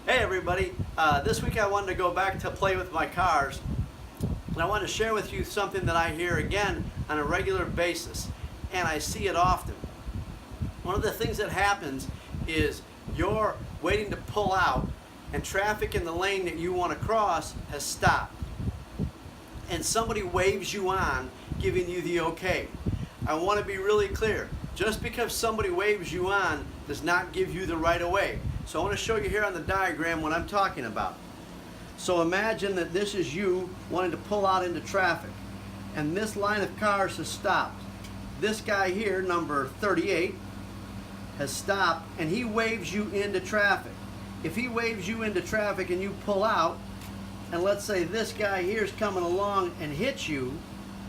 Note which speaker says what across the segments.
Speaker 1: Hey everybody, this week I wanted to go back to play with my cars, and I want to share with you something that I hear again on a regular basis, and I see it often. One of the things that happens is you're waiting to pull out and traffic in the lane that you want to cross has stopped, and somebody waves you on giving you the okay. I want to be really clear. Just because somebody waves you on does not give you the right of way. So I want to show you here on the diagram what I'm talking about. So imagine that this is you wanting to pull out into traffic, and this line of cars has stopped. This guy here, number 38, has stopped, and he waves you into traffic. If he waves you into traffic and you pull out, and let's say this guy here is coming along and hits you,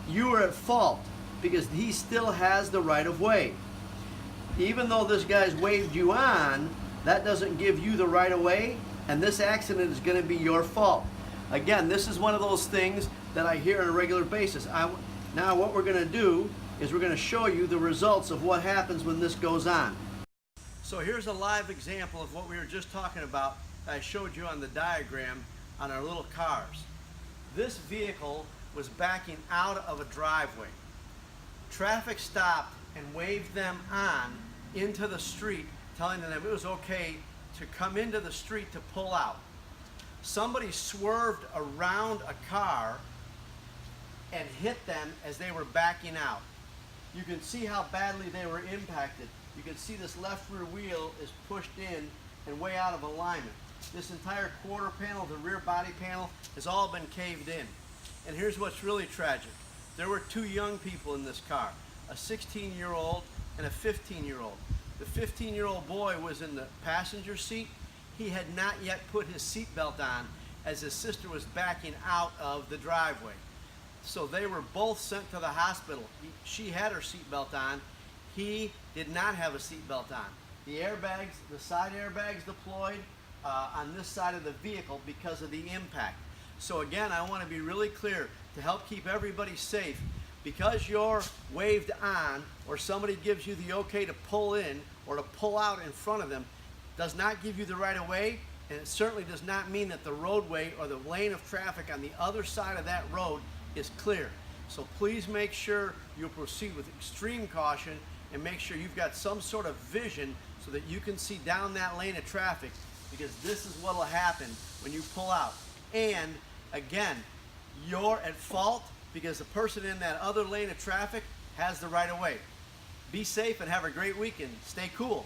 Speaker 1: you are at fault because he still has the right of way. Even though this guy's waved you on, that doesn't give you the right of way, and this accident is going to be your fault. Again, this is one of those things that I hear on a regular basis. Now what we're going to do is we're going to show you the results of what happens when this goes on. So here's a live example of what we were just talking about that I showed you on the diagram on our little cars. This vehicle was backing out of a driveway. Traffic stopped and waved them on into the street, telling them it was okay to come into the street to pull out. Somebody swerved around a car and hit them as they were backing out. You can see how badly they were impacted. You can see this left rear wheel is pushed in and way out of alignment. This entire quarter panel, the rear body panel, has all been caved in. And here's what's really tragic. There were two young people in this car, a 16-year-old and a 15-year-old. The 15-year-old boy was in the passenger seat. He had not yet put his seatbelt on as his sister was backing out of the driveway. So they were both sent to the hospital. She had her seatbelt on. He did not have a seatbelt on. The airbags, the side airbags deployed on this side of the vehicle because of the impact. So again, I want to be really clear to help keep everybody safe. Because you're waved on or somebody gives you the okay to pull in or to pull out in front of them does not give you the right of way, and it certainly does not mean that the roadway or the lane of traffic on the other side of that road is clear. So please make sure you proceed with extreme caution and make sure you've got some sort of vision so that you can see down that lane of traffic, because this is what will happen when you pull out. And again, you're at fault because the person in that other lane of traffic has the right of way. Be safe and have a great weekend. Stay cool.